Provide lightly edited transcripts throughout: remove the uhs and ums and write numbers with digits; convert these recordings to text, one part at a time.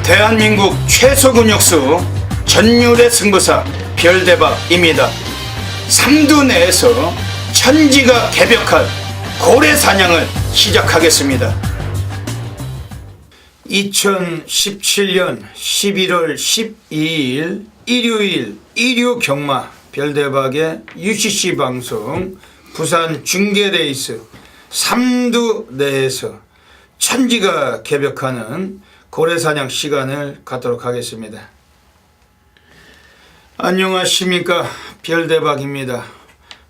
대한민국 최소 근육수 전율의 승부사 별대박입니다. 삼두 내에서 천지가 개벽한 고래 사냥을 시작하겠습니다. 2017년 11월 12일 일요일 일요 경마 별대박의 UCC 방송 부산 중계레이스 삼두 내에서 천지가 개벽하는 고래사냥 시간을 갖도록 하겠습니다. 안녕하십니까, 별대박입니다.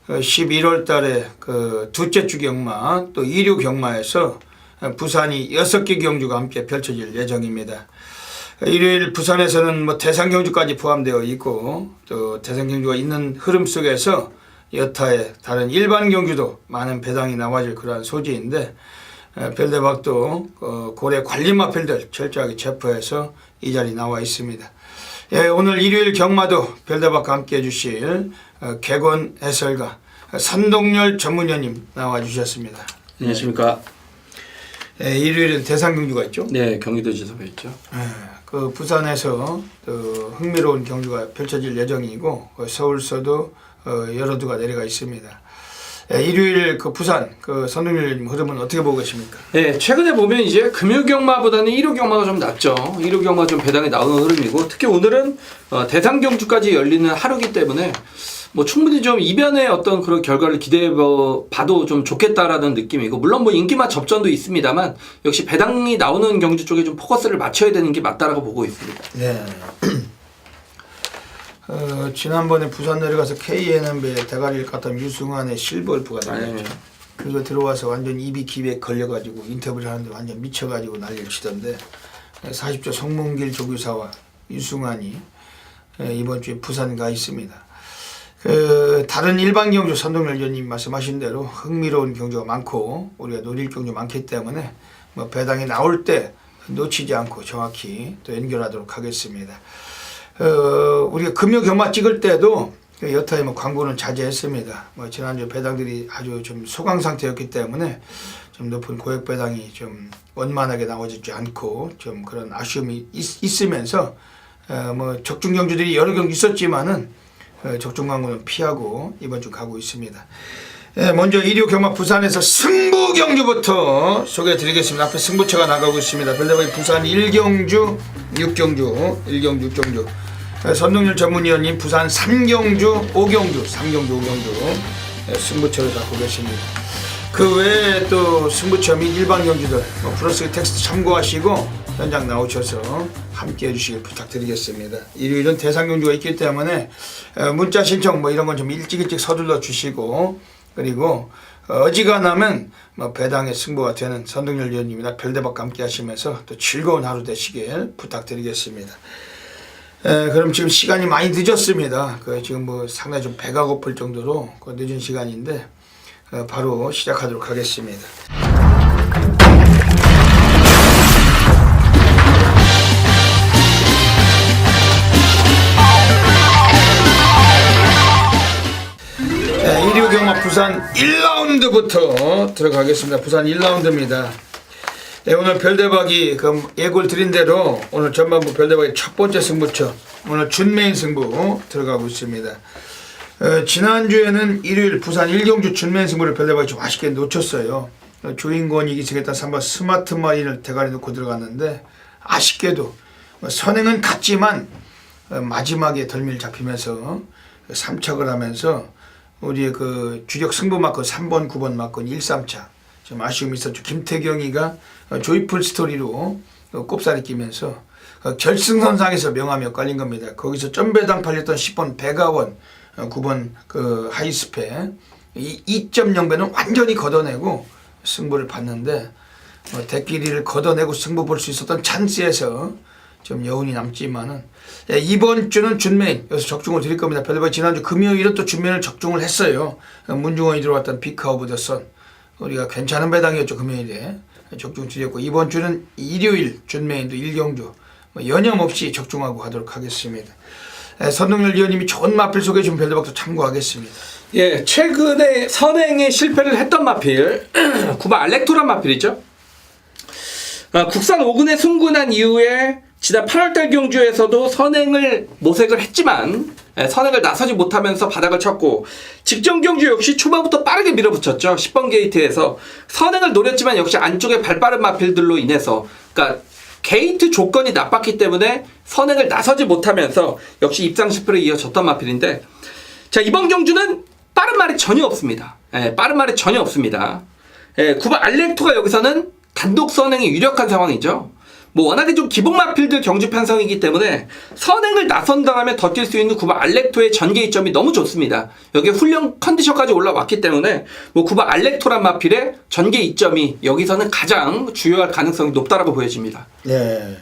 11월 달에 둘째 주 경마 또 일요 경마에서 부산이 6개 경주가 함께 펼쳐질 예정입니다. 일요일 부산에서는 대상 경주까지 포함되어 있고 또 대상 경주가 있는 흐름 속에서 여타의 다른 일반 경주도 많은 배당이 나와줄 그러한 소지인데, 별대박도 고래 관리마필들 철저하게 체포해서 이 자리에 나와 있습니다. 예, 오늘 일요일 경마도 별대박과 함께 해주실 객원 해설가 선동열 전문위원님 나와 주셨습니다. 안녕하십니까. 예, 일요일은 대상 경주가 있죠? 네, 경기도지사가 있죠. 그 부산에서 흥미로운 경주가 펼쳐질 예정이고 서울서도 여러 두가 내려가 있습니다. 일요일 부산 선동열 의원님 흐름은 어떻게 보고 계십니까? 네, 최근에 보면 이제 금요 경마보다는 일요 경마가 좀 낫죠. 일요 경마 좀 배당이 나오는 흐름이고, 특히 오늘은 대상 경주까지 열리는 하루기 때문에 충분히 좀 이변의 어떤 그런 결과를 기대해 봐도 좀 좋겠다라는 느낌이고, 물론 인기맛 접전도 있습니다만 역시 배당이 나오는 경주 쪽에 좀 포커스를 맞춰야 되는 게 맞다라고 보고 있습니다. 네. 지난번에 부산 내려가서 KNMB에 대가리를 깠던 유승환의 실버울프가 나왔죠. 그거 들어와서 완전 입이 기에 걸려가지고 인터뷰를 하는데 완전 미쳐가지고 난리를 치던데, 40조 송문길 조교사와 유승환이 이번 주에 부산 가 있습니다. 다른 일반 경주 선동열 의원님 말씀하신 대로 흥미로운 경주가 많고 우리가 노릴 경주 많기 때문에 배당이 나올 때 놓치지 않고 정확히 또 연결하도록 하겠습니다. 우리가 금요 경마 찍을 때도 여타의 광고는 자제했습니다. 지난주 배당들이 아주 좀 소강 상태였기 때문에 좀 높은 고액 배당이 좀 원만하게 나오지 않고 좀 그런 아쉬움이 있으면서 적중 경주들이 여러 경주 있었지만은 적중 광고는 피하고 이번 주 가고 있습니다. 먼저 일요 경마 부산에서 승부 경주부터 소개해 드리겠습니다. 앞에 승부처가 나가고 있습니다. 별대박이 부산 1경주 6경주 1경주 6경주 선동열 전문위원님 부산 3경주 5경주 승부처를 갖고 계십니다. 그 외에 또 승부처 및 일반 경주들 플러스 텍스트 참고하시고 현장 나오셔서 함께 해주시길 부탁드리겠습니다. 일요일은 대상 경주가 있기 때문에 문자 신청 이런 건 좀 일찍 서둘러 주시고, 그리고 어지간하면 배당의 승부가 되는 선동열 위원님이나 별대박과 함께 하시면서 또 즐거운 하루 되시길 부탁드리겠습니다. 그럼 지금 시간이 많이 늦었습니다. 지금 상당히 좀 배가 고플 정도로 늦은 시간인데 바로 시작하도록 하겠습니다. 일요 경마 부산 1라운드부터 들어가겠습니다. 부산 1라운드입니다. 오늘 별대박이 예고를 드린 대로 오늘 전반부 별대박의 첫 번째 승부처 오늘 준메인 승부 들어가고 있습니다. 지난주에는 일요일 부산 1경주 준메인 승부를 별대박이 좀 아쉽게 놓쳤어요. 조인권이 이기시겠다 3번 스마트 마린을 대가리 놓고 들어갔는데, 아쉽게도 선행은 같지만 마지막에 덜미를 잡히면서 3착을 하면서 우리의 주력 승부 마크 3번 9번 마크 1, 3차 좀 아쉬움이 있었죠. 김태경이가 조이풀 스토리로 꼽살이 끼면서 결승선상에서 명함이 엇갈린 겁니다. 거기서 점배당 팔렸던 10번 백아원 9번 하이스페 2.0배는 완전히 걷어내고 승부를 봤는데, 대끼리를 걷어내고 승부 볼 수 있었던 찬스에서 좀 여운이 남지만은, 이번 주는 준메인 여기서 적중을 드릴 겁니다. 별대박 지난주 금요일은 또 준메인을 적중을 했어요. 문중원이 들어왔던 비카 오브 더 선 우리가 괜찮은 배당이었죠. 금요일에 적중 드렸고, 이번 주는 일요일 준메인도 1경주 여념없이 적중하고 가도록 하겠습니다. 선동열 위원님이 좋은 마필 소개해 주신 별대박도 참고하겠습니다. 예, 최근에 선행에 실패를 했던 마필 9번 알렉토란 마필이죠. 국산 5군에 승군한 이후에 지난 8월달 경주에서도 선행을 모색을 했지만 선행을 나서지 못하면서 바닥을 쳤고, 직전 경주 역시 초반부터 빠르게 밀어붙였죠. 10번 게이트에서 선행을 노렸지만 역시 안쪽에 발빠른 마필들로 인해서, 그러니까 게이트 조건이 나빴기 때문에 선행을 나서지 못하면서 역시 입상 실패로 이어졌던 마필인데, 자, 이번 경주는 빠른 말이 전혀 없습니다. 빠른 말이 전혀 없습니다. 9번 알렉토가 여기서는 단독 선행이 유력한 상황이죠. 뭐 워낙에 좀 기본 마필들 경주 편성이기 때문에 선행을 나선다면 더 뛸 수 있는 9번 알렉토의 전개 이점이 너무 좋습니다. 여기에 훈련 컨디션까지 올라왔기 때문에 뭐 9번 알렉토란 마필의 전개 이점이 여기서는 가장 주요할 가능성이 높다라고 보여집니다. 네.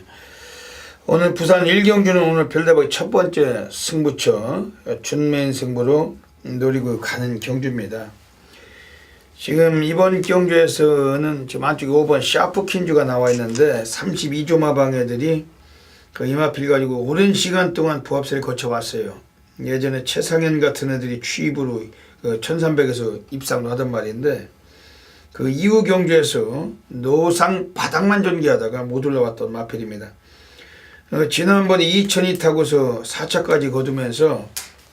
오늘 부산 1경주는 오늘 별대박의 첫 번째 승부처 준맨 승부로 노리고 가는 경주입니다. 지금 이번 경주에서는 지금 안쪽에 5번 샤프킨주가 나와 있는데 32조 마방애들이 그 이마필 가지고 오랜 시간 동안 부합세를 거쳐왔어요. 예전에 최상현 같은 애들이 취입으로 그 1300에서 입상도 하던 말인데, 그 이후 경주에서 노상 바닥만 전개하다가 못 올라왔던 마필입니다. 지난번에 2002 타고서 4차까지 거두면서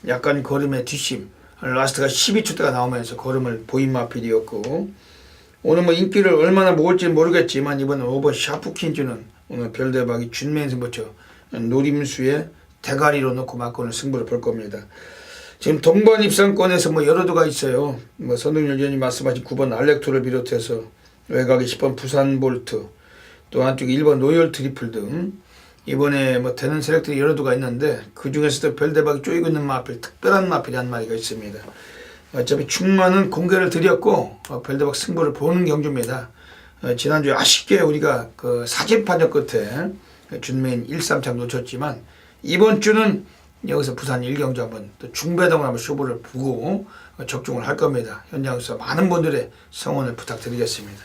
약간 걸음의 뒷심, 라스트가 12초대가 나오면서 걸음을 보인 마필이었고, 오늘 뭐 인기를 얼마나 모을지 모르겠지만 이번에 5번 샤프킨주는 오늘 별대박이 준맨 승부처 노림수의 대가리로 놓고 맞고는 승부를 볼 겁니다. 지금 동반 입상권에서 뭐 여러 도가 있어요. 뭐 선동열 위원이 말씀하신 9번 알렉토를 비롯해서 외곽에 10번 부산볼트, 또 안쪽에 1번 로열 트리플 등 이번에 뭐 되는 세력들이 여러 도가 있는데, 그 중에서도 별대박이 쪼이고 있는 마필, 특별한 마필이 한 마리가 있습니다. 어차피 충만은 공개를 드렸고 별대박 승부를 보는 경주입니다. 지난주에 아쉽게 우리가 그 사진판정 끝에 준맨 1, 3차 놓쳤지만, 이번 주는 여기서 부산 1경주 한번 또 중배동을 한번 쇼부를 보고 적중을 할 겁니다. 현장에서 많은 분들의 성원을 부탁드리겠습니다.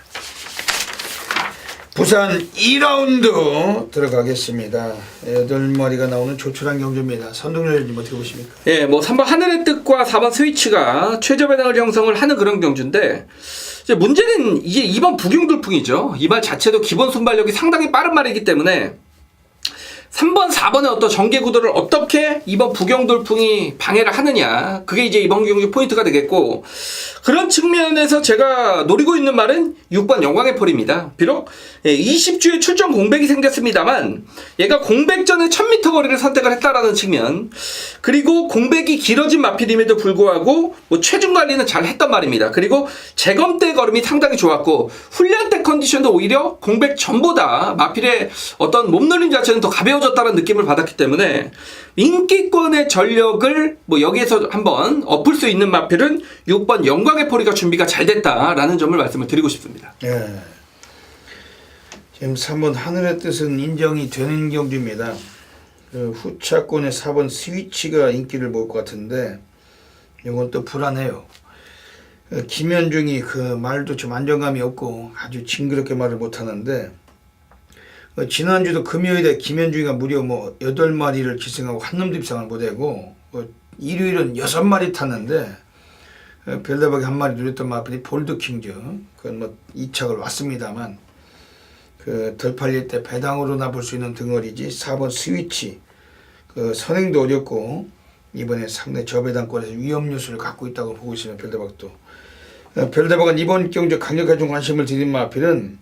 부산 2라운드 들어가겠습니다. 8마리가 나오는 조촐한 경주입니다. 선동열님 어떻게 보십니까? 예, 뭐 3번 하늘의 뜻과 4번 스위치가 최저 배당을 형성을 하는 그런 경주인데, 이제 문제는 이제 2번 부경돌풍이죠. 이 말 자체도 기본 순발력이 상당히 빠른 말이기 때문에 3번, 4번의 어떤 전개 구도를 어떻게 이번 부경돌풍이 방해를 하느냐, 그게 이제 이번 경주 포인트가 되겠고, 그런 측면에서 제가 노리고 있는 말은 6번 영광의 폴입니다. 비록 20주에 출전 공백이 생겼습니다만 얘가 공백 전에 1000m 거리를 선택을 했다라는 측면, 그리고 공백이 길어진 마필임에도 불구하고 뭐 체중 관리는 잘 했단 말입니다. 그리고 재검 때 걸음이 상당히 좋았고 훈련 때 컨디션도 오히려 공백 전보다 마필의 어떤 몸놀림 자체는 더 가벼워졌다는 느낌을 받았기 때문에 인기권의 전력을 뭐 여기에서 한번 엎을 수 있는 마필은 6번 영광의 포리가 준비가 잘 됐다라는 점을 말씀을 드리고 싶습니다. 네. 지금 3번 하늘의 뜻은 인정이 되는 경주입니다. 그 후차권의 4번 스위치가 인기를 모을 것 같은데 이건 또 불안해요. 김현중이 그 말도 좀 안정감이 없고 아주 징그럽게 말을 못하는데, 지난주도 금요일에 김현중이가 무려 뭐 8마리를 기승하고 한 놈도 입상을 못하고, 일요일은 6마리 탔는데 별대박이 한 마리 누렸던 마필이 볼드킹즈, 그건 뭐 2착을 왔습니다만 그 덜 팔릴 때 배당으로나 볼 수 있는 덩어리지. 4번 스위치 그 선행도 어렵고 이번에 상대 저배당권에서 위험 요소를 갖고 있다고 보고 있습니다. 별대박도. 별대박은 이번 경주 강력하게 좀 관심을 드린 마필은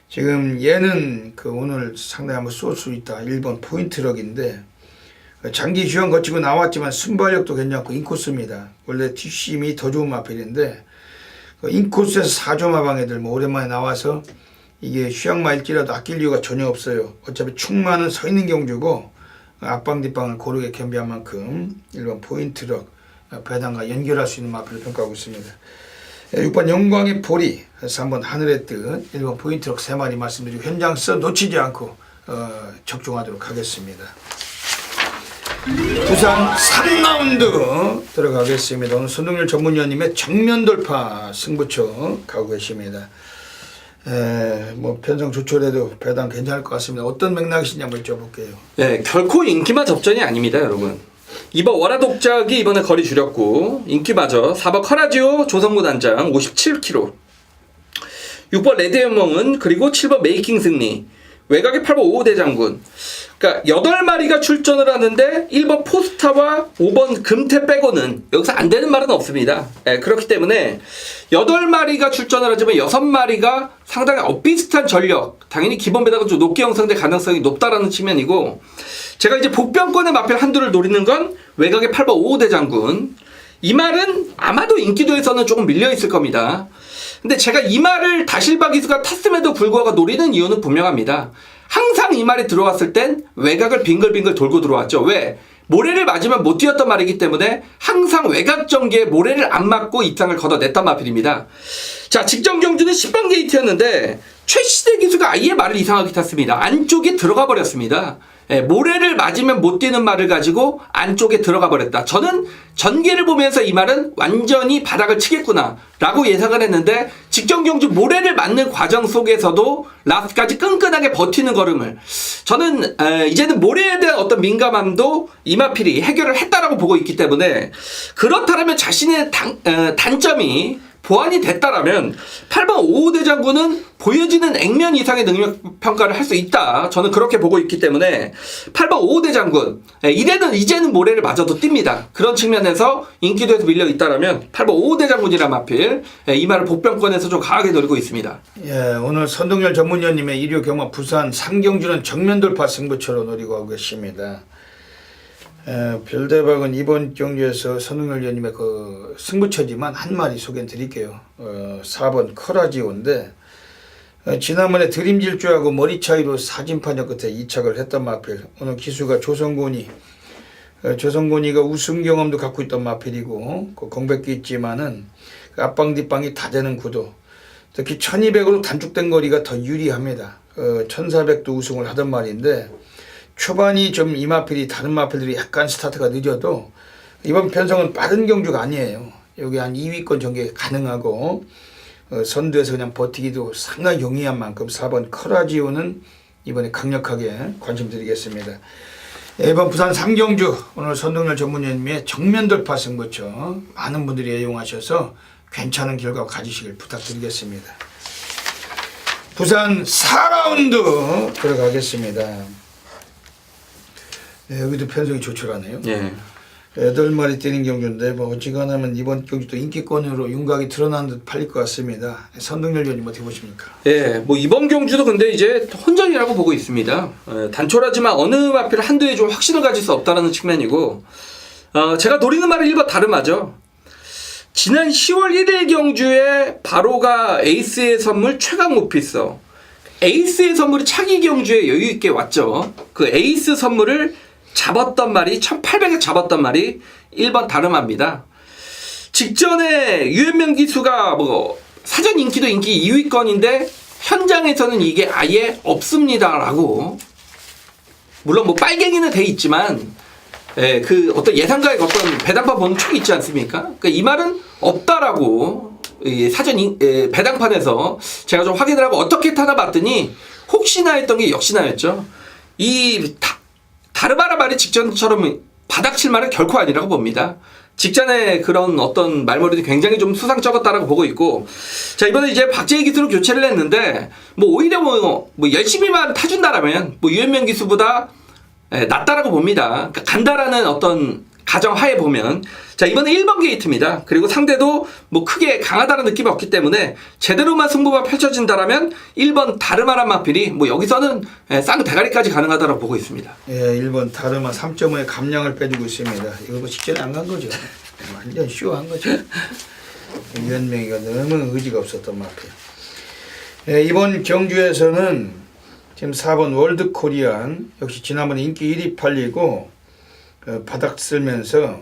지금 얘는 그 오늘 상당히 한번 쏠 수 있다. 1번 포인트럭인데 장기 휴양 거치고 나왔지만 순발력도 괜찮고 인코스입니다. 원래 뒷심이 더 좋은 마필인데 인코스에서 4조 마방애들 뭐 오랜만에 나와서 이게 휴양마일지라도 아낄 이유가 전혀 없어요. 어차피 충만은 서 있는 경주고 앞방 뒷방을 고르게 겸비한 만큼 1번 포인트럭 배당과 연결할 수 있는 마필을 평가하고 있습니다. 6번 영광의 보리, 3번 하늘의 뜻, 1번 포인트럭 3마리 말씀드리고 현장서 놓치지 않고 적중하도록 하겠습니다. 부산 3라운드 들어가겠습니다. 오늘 손동열 전문위원님의 정면 돌파 승부처 가고 계십니다. 뭐 편성 조촐해도 배당 괜찮을 것 같습니다. 어떤 맥락이시냐 한번 여쭤볼게요. 네, 결코 인기마 접전이 아닙니다, 여러분. 이번 월화독작이 이번에 거리 줄였고 인기마저 4번 커라지오 조성구 단장 57kg, 6번 레드연몽은, 그리고 7번 메이킹 승리, 외곽의 8번 오대장군. 그러니까 8마리가 출전을 하는데 1번 포스타와 5번 금태 빼고는 여기서 안 되는 말은 없습니다. 예, 그렇기 때문에 8마리가 출전을 하지만 6마리가 상당히 엇비슷한 전력, 당연히 기본 배당은 좀 높게 형성될 가능성이 높다라는 측면이고, 제가 이제 복병권의 마필 한두를 노리는 건 외곽의 8번 오대장군. 이 말은 아마도 인기도에서는 조금 밀려있을 겁니다. 근데 제가 이 말을 다실바 기수가 탔음에도 불구하고 노리는 이유는 분명합니다. 항상 이 말이 들어왔을 땐 외곽을 빙글빙글 돌고 들어왔죠. 왜? 모래를 맞으면 못 뛰었던 말이기 때문에 항상 외곽 전개에 모래를 안 맞고 입상을 걷어냈단 마필입니다. 자, 직전 경주는 10번 게이트였는데 최시대 기수가 아예 말을 이상하게 탔습니다. 안쪽에 들어가 버렸습니다. 예, 모래를 맞으면 못 뛰는 말을 가지고 안쪽에 들어가 버렸다. 저는 전개를 보면서 이 말은 완전히 바닥을 치겠구나 라고 예상을 했는데, 직전 경주 모래를 맞는 과정 속에서도 라스트까지 끈끈하게 버티는 걸음을, 저는 이제는 모래에 대한 어떤 민감함도 이마필이 해결을 했다라고 보고 있기 때문에, 그렇다면 자신의 단점이 보완이 됐다라면 8번 오대장군은 보여지는 액면 이상의 능력 평가를 할 수 있다. 저는 그렇게 보고 있기 때문에 8번 오대장군, 이제는 모래를 맞아도 뜁니다. 그런 측면에서 인기도에서 밀려 있다라면 8번 오대장군이란 마필, 이 말을 복병권에서 좀 강하게 노리고 있습니다. 예, 오늘 선동열 전문위원님의 일요 경마 부산 3경주는 정면 돌파 승부처로 노리고 하고 계십니다. 별대박은 이번 경주에서 선웅열 위원님의 그 승부처지만 한 마리 소개해 드릴게요. 4번 커라지오인데, 지난번에 드림질주하고 머리 차이로 사진판정 끝에 2착을 했던 마필. 오늘 기수가 조성곤이가 우승 경험도 갖고 있던 마필이고, 그 공백기 있지만은 앞방 뒷방이 다 되는 구도. 특히 1200으로 단축된 거리가 더 유리합니다. 1400도 우승을 하던 말인데, 초반이 좀 이 마필이 다른 마필들이 약간 스타트가 늦어도 이번 편성은 빠른 경주가 아니에요. 여기 한 2위권 전개 가능하고, 선두에서 그냥 버티기도 상당히 용이한 만큼 4번 커라지오는 이번에 강력하게 관심 드리겠습니다. 이번 부산 3경주 오늘 선동열 전문위원님의 정면 돌파 승부처 많은 분들이 애용하셔서 괜찮은 결과 가지시길 부탁드리겠습니다. 부산 4라운드 들어가겠습니다. 네, 여기도 편성이 조촐하네요. 예. 8마리 뛰는 경주인데, 뭐 어찌가나면 이번 경주도 인기권으로 윤곽이 드러난 듯 팔릴 것 같습니다. 선동열 위원님 어떻게 보십니까? 예, 뭐 이번 경주도 근데 이제 혼전이라고 보고 있습니다. 단촐하지만 어느 마필 한두에 좀 확신을 가질 수 없다는 측면이고, 제가 노리는 말은 1번 다름하죠. 지난 10월 1일 경주에 바로가 에이스의 선물 최강 오피서, 에이스의 선물이 차기 경주에 여유 있게 왔죠. 그 에이스 선물을 잡았던 말이 1800에 잡았던 말이 1번 다름합니다. 직전에 유현명 기수가 뭐 사전 인기도 인기 2위권인데 현장에서는 이게 아예 없습니다라고, 물론 뭐 빨갱이는 돼 있지만 그 어떤 예상가의 어떤 배당판 보는 촉이 있지 않습니까? 그러니까 이 말은 없다라고 사전 배당판에서 제가 좀 확인을 하고 어떻게 타나 봤더니 혹시나 했던 게 역시나였죠. 이 다르바라 말이 직전처럼 바닥칠 말은 결코 아니라고 봅니다. 직전에 그런 어떤 말머리도 굉장히 좀 수상쩍었다라고 보고 있고, 자, 이번에 이제 박재희 기수로 교체를 했는데, 뭐 오히려 뭐 열심히만 타준다라면 뭐 유현명 기수보다 낫다라고 봅니다. 그러니까 간다라는 어떤 가정 하에 보면, 자, 이번에 1번 게이트입니다. 그리고 상대도 뭐 크게 강하다는 느낌이 없기 때문에 제대로만 승부가 펼쳐진다라면 1번 다르마란 마필이 뭐 여기서는 쌍 대가리까지 가능하다고 보고 있습니다. 예, 1번 다르마 3.5의 감량을 빼주고 있습니다. 이거 뭐 직전에 안 간 거죠. 완전 쇼한 거죠. 유현명이가 너무 의지가 없었던 마필. 예, 이번 경주에서는 지금 4번 월드 코리안, 역시 지난번에 인기 1위 팔리고 바닥 쓸면서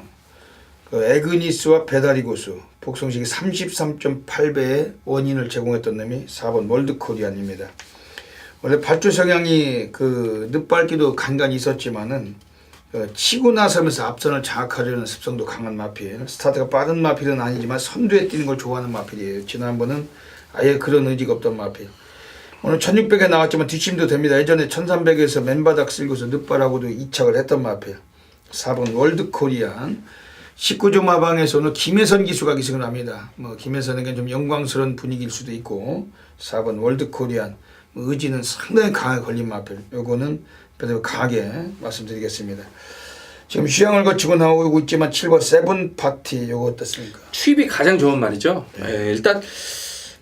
에그니스와 배다리 고수 복성식이 33.8배의 원인을 제공했던 놈이 4번 월드 코리안입니다. 원래 발주 성향이 그 늦밟기도 간간히 있었지만은 치고 나서면서 앞선을 장악하려는 습성도 강한 마필. 스타트가 빠른 마필은 아니지만 선두에 뛰는 걸 좋아하는 마필이에요. 지난번은 아예 그런 의지가 없던 마필. 오늘 1600에 나왔지만 뒷심도 됩니다. 예전에 1300에서 맨바닥 쓸고서 늦발하고도 2착을 했던 마필. 4번 월드 코리안. 19조 마방에서 오늘 김혜선 기수가 기승을 합니다. 뭐 김혜선에게 좀 영광스러운 분위기일 수도 있고, 4번 월드 코리안 의지는 상당히 강하게 걸린 마필. 요거는 그래도 강하게 말씀드리겠습니다. 지금 휴양을 거치고 나오고 있지만 7번 세븐 파티 요거 어떻습니까? 투입이 가장 좋은 말이죠. 일단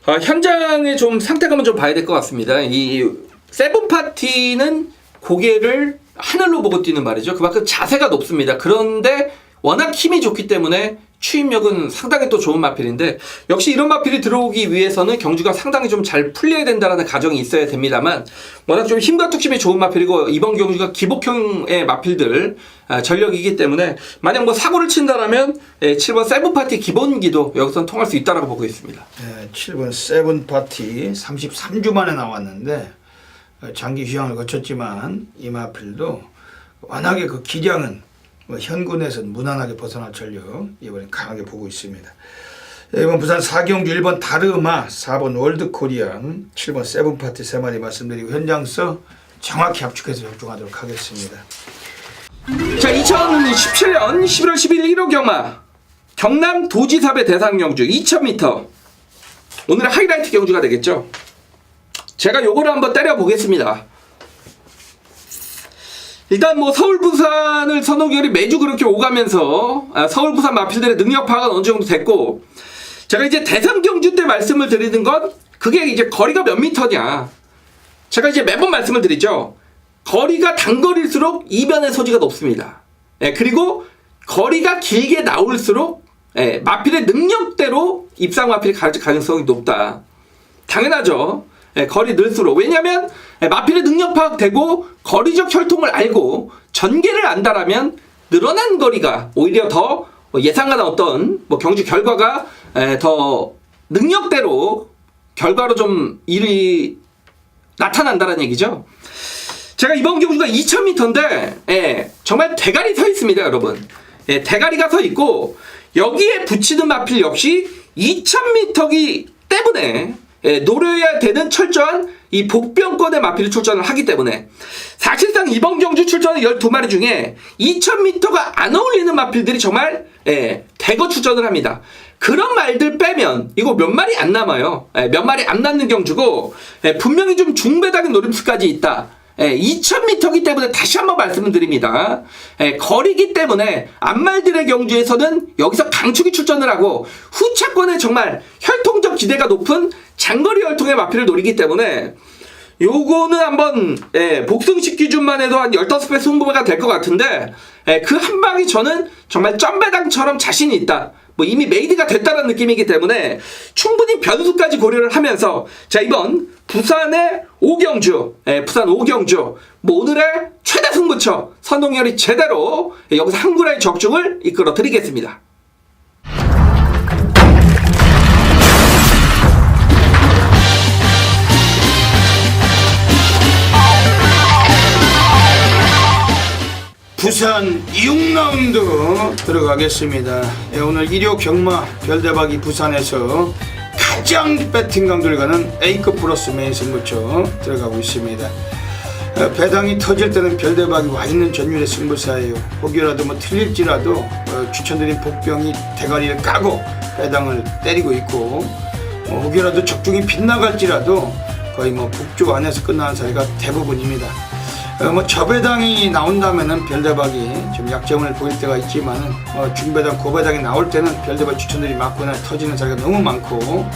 현장의 좀 상태감은 좀 봐야 될 것 같습니다. 이 세븐 파티는 고개를 하늘로 보고 뛰는 말이죠. 그만큼 자세가 높습니다. 그런데 워낙 힘이 좋기 때문에 추임력은 상당히 또 좋은 마필인데, 역시 이런 마필이 들어오기 위해서는 경주가 상당히 좀 잘 풀려야 된다는 가정이 있어야 됩니다만, 워낙 좀 힘과 뚝심이 좋은 마필이고 이번 경주가 기복형의 마필들 전력이기 때문에 만약 뭐 사고를 친다라면 7번 세븐파티 기본기도 여기서 통할 수 있다고 보고 있습니다. 네, 7번 세븐파티 33주 만에 나왔는데 장기 휴양을 거쳤지만 이 마필도 워낙에 그 기량은 현군에서는 무난하게 벗어날 전력 이번에 강하게 보고 있습니다. 이번 부산 4경주 1번 다르마, 4번 월드코리안, 7번 세븐파티 3마리 말씀드리고 현장서 정확히 압축해서 적중하도록 하겠습니다. 자, 2017년 11월 10일 1호 경마 경남 도지사배 대상경주 2000m 오늘의 하이라이트 경주가 되겠죠. 제가 요거를 한번 때려보겠습니다. 일단 뭐 서울 부산을 선호결이 매주 그렇게 오가면서 서울 부산 마필들의 능력 파악은 어느 정도 됐고, 제가 이제 대상 경주 때 말씀을 드리는 건 그게 이제 거리가 몇 미터냐. 제가 이제 매번 말씀을 드리죠. 거리가 단거리일수록 이변의 소지가 높습니다. 그리고 거리가 길게 나올수록 마필의 능력대로 입상 마필이 가질 가능성이 높다. 당연하죠. 거리 늘수록. 왜냐하면 마필의 능력 파악되고 거리적 혈통을 알고 전개를 안다라면 늘어난 거리가 오히려 더 예상하는 어떤 뭐 경주 결과가 더 능력대로 결과로 좀 일이 나타난다는 얘기죠. 제가 이번 경주가 2000m인데 정말 대가리 서 있습니다, 여러분. 대가리가 서 있고 여기에 붙이는 마필 역시 2000m이기 때문에 노려야 되는 철저한 이 복병권의 마필이 출전을 하기 때문에 사실상 이번 경주 출전의 12마리 중에 2000m가 안 어울리는 마필들이 정말 대거 출전을 합니다. 그런 말들 빼면 이거 몇 마리 안 남아요. 몇 마리 안 남는 경주고 분명히 좀 중배당의 노림수까지 있다. 2000m이기 때문에 다시 한번 말씀을 드립니다. 거리기 때문에 앞말들의 경주에서는 여기서 강축이 출전을 하고 후차권에 정말 혈통적 기대가 높은 장거리 혈통의 마필을 노리기 때문에 요거는 한번 복승식 기준만 해도 한 15배 승부가 될 것 같은데 그 한 방이 저는 정말 점배당처럼 자신이 있다. 뭐 이미 메이드가 됐다는 느낌이기 때문에 충분히 변수까지 고려를 하면서 자, 이번 부산의 5경주 부산 5경주 뭐 오늘의 최대 승부처 선동열이 제대로 여기서 한구라의 적중을 이끌어 드리겠습니다. 부산 6라운드 들어가겠습니다. 오늘 1호 경마 별대박이 부산에서 가장 배팅 강도를 가는 A급 플러스 메인 승부처 들어가고 있습니다. 배당이 터질 때는 별대박이 와있는 전율의 승부사예요. 혹여라도 뭐 틀릴지라도 추천드린 복병이 대가리를 까고 배당을 때리고 있고, 혹여라도 적중이 빗나갈지라도 거의 뭐 북쪽 안에서 끝나는 사례가 대부분입니다. 뭐 저배당이 나온다면은 별대박이 좀 약점을 보일 때가 있지만은 중배당 고배당이 나올 때는 별대박 추천들이 맞거나 터지는 사례가 너무 많고,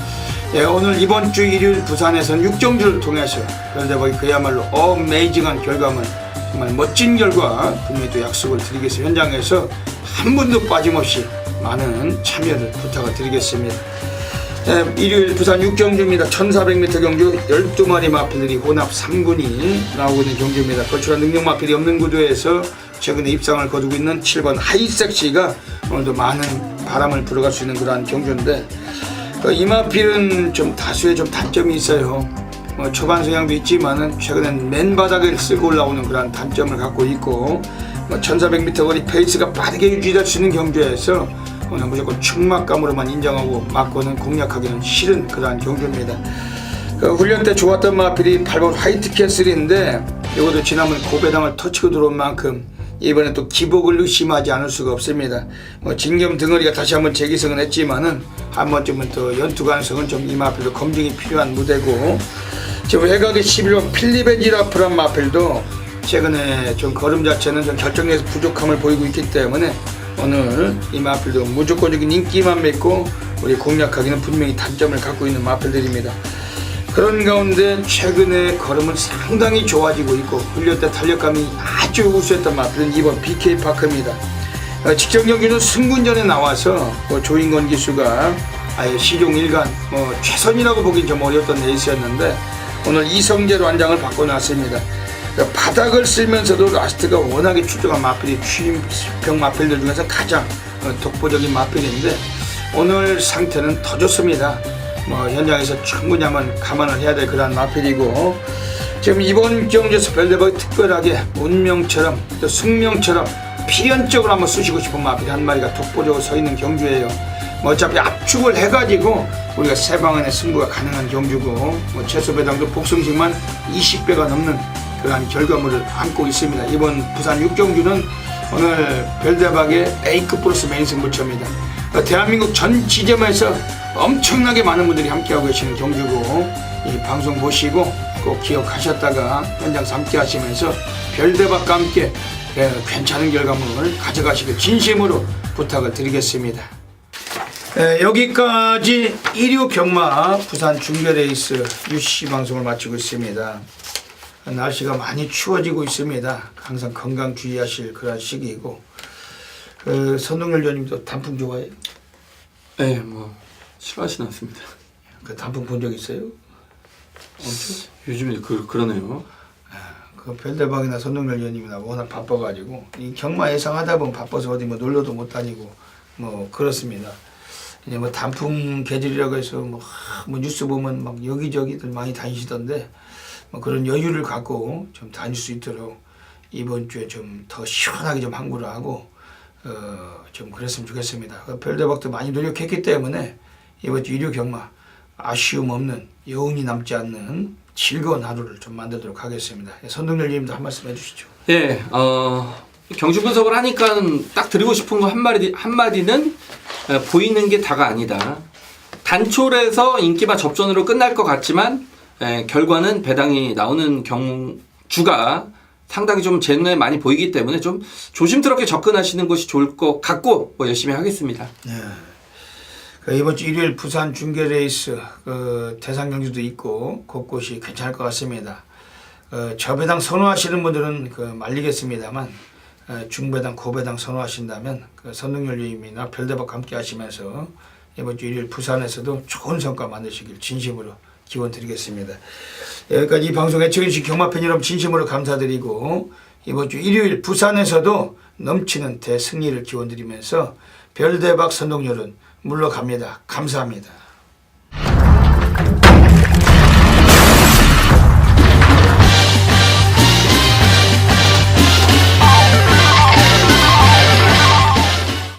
오늘 이번 주 일요일 부산에서는 6경주를 통해서 별대박이 그야말로 어메이징한 결과물, 정말 멋진 결과 분명히 또 약속을 드리겠습니다. 현장에서 한 분도 빠짐없이 많은 참여를 부탁을 드리겠습니다. 일요일 부산 6경주입니다. 1400m 경주 12마리 마필들이 혼합 3군이 나오고 있는 경주입니다. 거출한 능력 마필이 없는 구도에서 최근에 입상을 거두고 있는 7번 하이섹시가 오늘도 많은 바람을 불어갈 수 있는 그러한 경주인데, 이 마필은 좀 다수의 좀 단점이 있어요. 초반 성향도 있지만은 최근엔 맨바닥을 쓸고 올라오는 그런 단점을 갖고 있고, 1400m 거리 페이스가 빠르게 유지될 수 있는 경주에서 오늘 무조건 충막감으로만 인정하고 맞고는 공략하기는 싫은 그러한 경주입니다. 훈련 때 좋았던 마필이 8번 화이트캐슬인데 이것도 지난번 고배당을 터치고 들어온 만큼 이번에 또 기복을 의심하지 않을 수가 없습니다. 진겸 등어리가 다시 한번 재기승은 했지만은 한 번쯤은 또 연투 가능성은 좀 이 마필도 검증이 필요한 무대고, 지금 외곽의 11번 필리벤지라프란 마필도 최근에 좀 걸음 자체는 좀 결정력에서 부족함을 보이고 있기 때문에 오늘 이 마필도 무조건적인 인기만 맺고 우리 공략하기는 분명히 단점을 갖고 있는 마필들입니다. 그런 가운데 최근에 걸음은 상당히 좋아지고 있고 훈련 때 탄력감이 아주 우수했던 마필은 이번 BK파크입니다. 직전 경기는 승군전에 나와서 조인권 기수가 아예 시종 일관 최선이라고 보긴 좀 어려웠던 레이스였는데 오늘 이성재로 완장을 바꿔놨습니다. 바닥을 쓸면서도 라스트가 워낙에 출중한 마필이 취임병 마필들 중에서 가장 독보적인 마필인데 오늘 상태는 더 좋습니다. 현장에서 충분히 한번 감안을 해야 될 그런 마필이고 지금 이번 경기에서 별대박이 특별하게 운명처럼 또 숙명처럼 필연적으로 한번 쑤시고 싶은 마필이 한 마리가 독보적으로 서 있는 경주예요. 어차피 압축을 해가지고 우리가 세 방안의 승부가 가능한 경주고 최소 배당도 복승식만 20배가 넘는 그러한 결과물을 안고 있습니다. 이번 부산 6경주는 오늘 별대박의 A급 플러스 메인 승부처입니다. 대한민국 전 지점에서 엄청나게 많은 분들이 함께하고 계시는 경주고 이 방송 보시고 꼭 기억하셨다가 현장에서 함께 하시면서 별대박과 함께 괜찮은 결과물을 가져가시길 진심으로 부탁을 드리겠습니다. 여기까지 1류 경마 부산 중계레이스 UC 방송을 마치고 있습니다. 날씨가 많이 추워지고 있습니다. 항상 건강 주의하실 그런 시기이고 선동열 의원님도 단풍 좋아해요? 네, 싫어하진 않습니다. 그 단풍 본 적 있어요? 요즘에 그러네요. 그 별대박이나 선동열 의원님이나 워낙 바빠가지고 이 경마 예상하다 보면 바빠서 어디 놀러도 못 다니고 그렇습니다. 이제 단풍 계절이라고 해서 뉴스 보면 막 여기저기들 많이 다니시던데 그런 여유를 갖고 좀 다닐 수 있도록 이번 주에 좀 더 시원하게 좀 항구를 하고 좀 그랬으면 좋겠습니다. 별대박도 많이 노력했기 때문에 이번 주 1류 경마 아쉬움 없는 여운이 남지 않는 즐거운 하루를 좀 만들도록 하겠습니다. 선동열 님도 한 말씀 해주시죠. 예, 경주 분석을 하니까 딱 드리고 싶은 거 한마디는 보이는 게 다가 아니다. 단촐해서 인기마 접전으로 끝날 것 같지만 결과는 배당이 나오는 경주가 상당히 좀 제 눈에 많이 보이기 때문에 좀 조심스럽게 접근하시는 것이 좋을 것 같고 열심히 하겠습니다. 이번 주 일요일 부산 중계레이스 대상 경주도 있고 곳곳이 괜찮을 것 같습니다. 저배당 선호하시는 분들은 말리겠습니다만 중배당, 고배당 선호하신다면 선동열 님이나 별대박과 함께 하시면서 이번 주 일요일 부산에서도 좋은 성과 만드시길 진심으로 기원 드리겠습니다. 여기까지 이 방송 애청해주신 경마팬 여러분 진심으로 감사드리고 이번 주 일요일 부산에서도 넘치는 대승리를 기원 드리면서 별대박 선동열은 물러갑니다. 감사합니다.